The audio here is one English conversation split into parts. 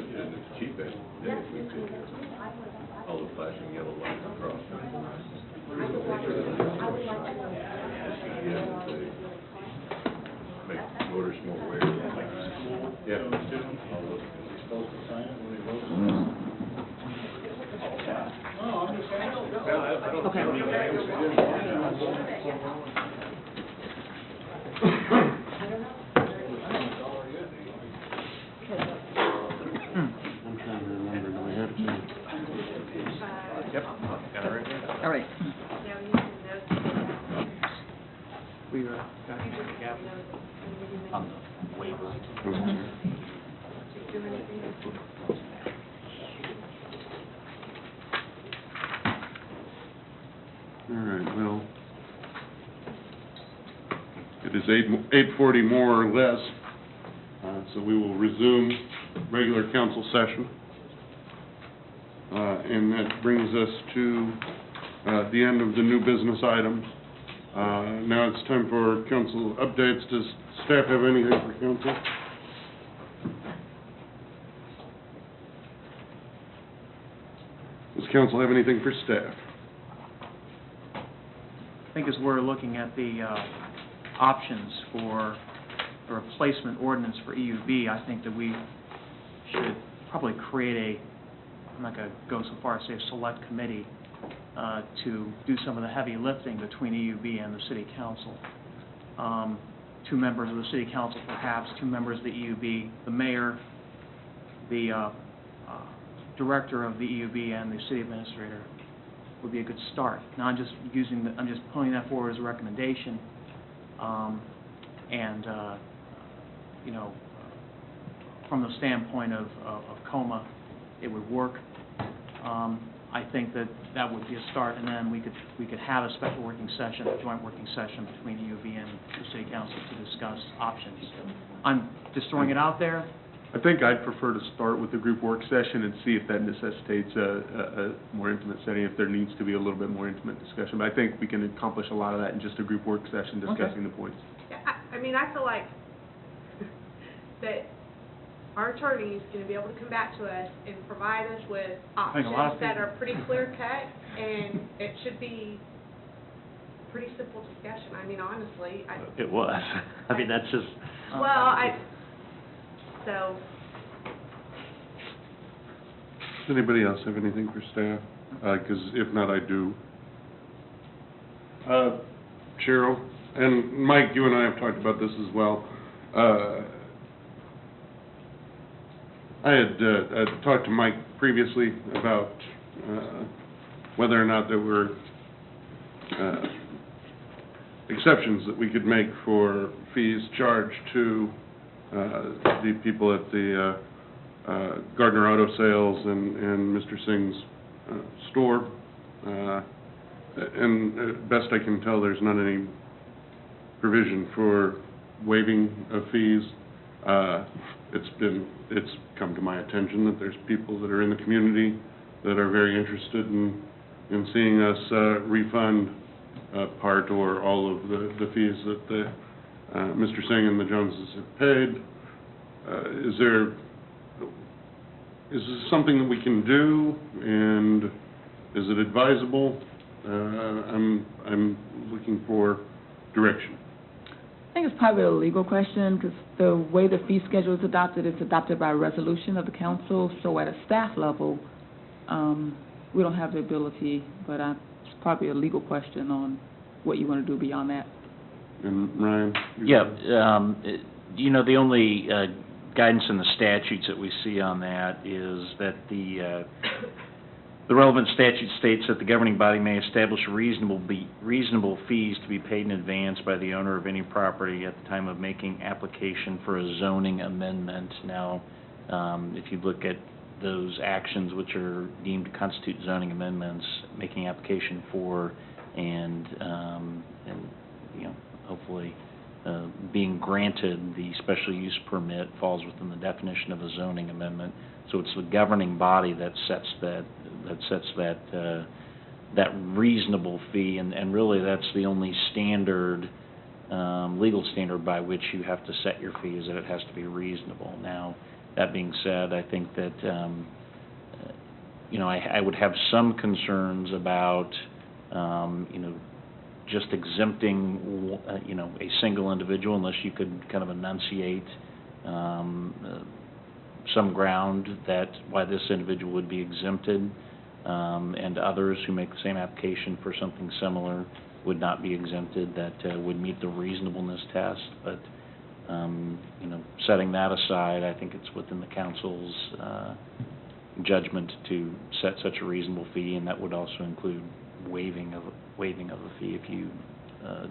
and it's cheap, if we could, all the flashing yellow lights across. Make voters more aware. Yeah. Supposed to sign it when he votes? No, I'm just asking. Okay. I'm trying to remember, do we have to? Yep, got it right here. All right. We got on the waiver. All right, well, it is 8:40 more or less, so we will resume regular council session. And that brings us to the end of the new business items. Now it's time for council updates. Does staff have anything for council? Does council have anything for staff? I think as we're looking at the options for a replacement ordinance for EUB, I think that we should probably create I'm not going to go so far as to say a select committee to do some of the heavy lifting between EUB and the City Council. 2 members of the City Council perhaps, 2 members of the EUB, the mayor, the director of the EUB, and the city administrator would be a good start. Now I'm just putting that forward as a recommendation, you know, from the standpoint of COMA, it would work. I think that would be a start, and then we could have a special working session, a joint working session between EUB and the City Council to discuss options. I'm just throwing it out there. I think I'd prefer to start with the group work session and see if that necessitates a more intimate setting, if there needs to be a little bit more intimate discussion. But I think we can accomplish a lot of that in just a group work session discussing the points. Yeah, I mean, I feel like that our attorney is going to be able to come back to us and provide us with options that are pretty clear cut, and it should be pretty simple discussion. I mean, honestly. It was. I mean, that's just. Well, Does anybody else have anything for staff? Because if not, I do. Cheryl, and Mike, you and I have talked about this as well. I had talked to Mike previously about whether or not there were exceptions that we could make for fees charged to the people at the Gardner Auto Sales and Mr. Singh's store. And best I can tell, there's not any provision for waiving of fees. It's come to my attention that there's people that are in the community that are very interested in seeing us refund part or all of the fees that the Mr. Singh and the Joneses have paid. Is this something that we can do, and is it advisable? I'm looking for direction. I think it's probably a legal question, because the way the fee schedule is adopted, it's adopted by resolution of the council. So at a staff level, we don't have the ability, but it's probably a legal question on what you want to do beyond that. And Ryan? Yeah, you know, the only guidance in the statutes that we see on that is that the relevant statute states that the governing body may establish reasonable fees to be paid in advance by the owner of any property at the time of making application for a zoning amendment. Now, if you look at those actions which are deemed to constitute zoning amendments, making application for and you know, hopefully being granted the special use permit falls within the definition of a zoning amendment. So it's the governing body that sets that reasonable fee, and really that's the only standard, legal standard by which you have to set your fee, is that it has to be reasonable. Now, that being said, I think that, I would have some concerns about, just exempting, a single individual unless you could kind of enunciate some ground that why this individual would be exempted, and others who make the same application for something similar would not be exempted, that would meet the reasonableness test. But, setting that aside, I think it's within the council's judgment to set such a reasonable fee, and that would also include waiving of a fee if you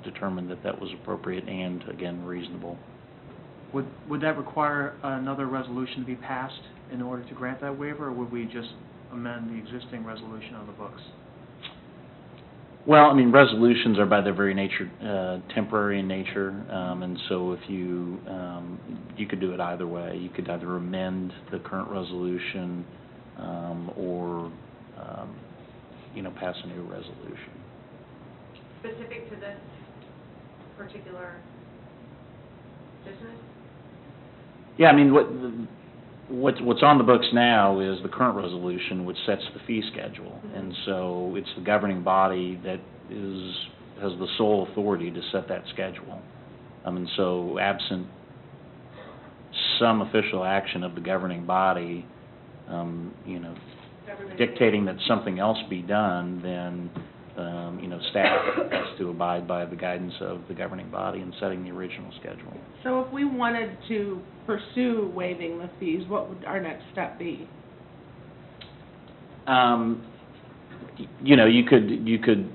determined that that was appropriate and, again, reasonable. Would that require another resolution to be passed in order to grant that waiver, or would we just amend the existing resolution on the books? Well, I mean, resolutions are by their very nature temporary in nature, and so if you could do it either way. You could either amend the current resolution or pass a new resolution. Specific to this particular business? Yeah, I mean, what's on the books now is the current resolution, which sets the fee schedule, and so it's the governing body that has the sole authority to set that schedule. And so, absent some official action of the governing body, dictating that something else be done, then staff has to abide by the guidance of the governing body in setting the original schedule. So if we wanted to pursue waiving the fees, what would our next step be? You could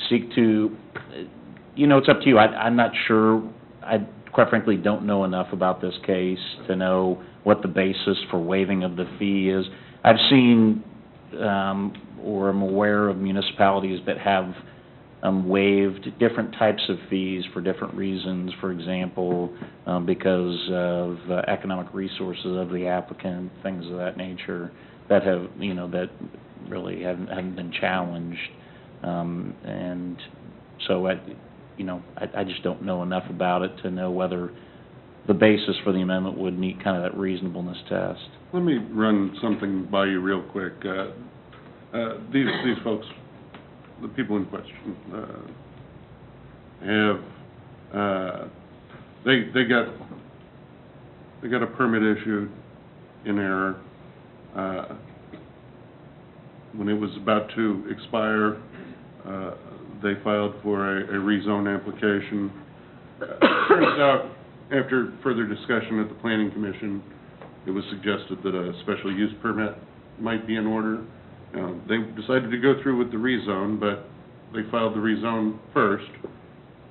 seek to, it's up to you. I'm not sure. I quite frankly don't know enough about this case to know what the basis for waiving of the fee is. I've seen or am aware of municipalities that have waived different types of fees for different reasons. For example, because of economic resources of the applicant, things of that nature that have, that really haven't been challenged. And so, I just don't know enough about it to know whether the basis for the amendment would meet kind of that reasonableness test. Let me run something by you real quick. These folks, the people in question, have they got a permit issued in error when it was about to expire. They filed for a rezone application. Turns out, after further discussion at the Planning Commission, it was suggested that a special use permit might be in order. They decided to go through with the rezone, but they filed the rezone first.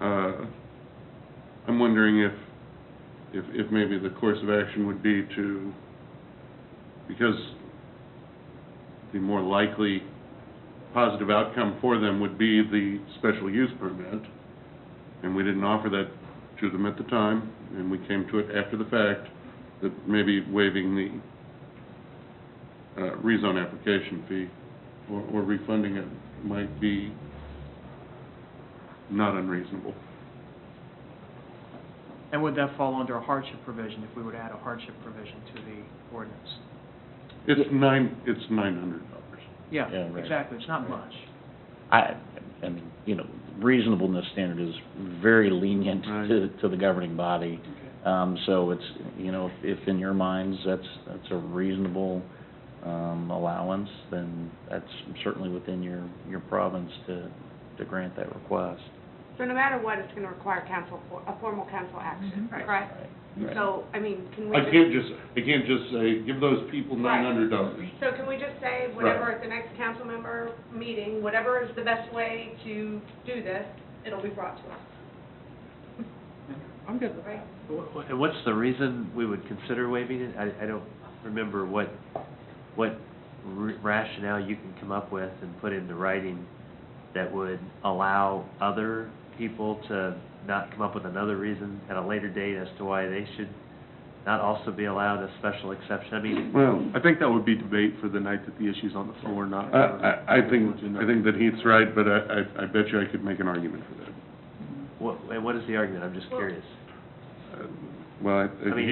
I'm wondering if maybe the course of action would be to, because the more likely positive outcome for them would be the special use permit, and we didn't offer that to them at the time, and we came to it after the fact, that maybe waiving the rezone application fee or refunding it might be not unreasonable. And would that fall under a hardship provision if we were to add a hardship provision to the ordinance? It's $900. Yeah, right. Exactly. It's not much. I mean, reasonableness standard is very lenient to the governing body. So it's, if in your minds that's a reasonable allowance, then that's certainly within your province to grant that request. So no matter what, it's going to require a formal council action, correct? Right. So, I mean, can we I can't just say, give those people $900. So can we just say, whatever at the next council member meeting, whatever is the best way to do this, it'll be brought to us? I'm good with Right? And what's the reason we would consider waiving it? I don't remember what rationale you can come up with and put into writing that would allow other people to not come up with another reason at a later date as to why they should not also be allowed a special exception. I mean, Well, I think that would be debate for the night that the issue's on the floor, not. I think that Heath's right, but I bet you I could make an argument for that. what is the argument? I'm just curious. Well, I mean,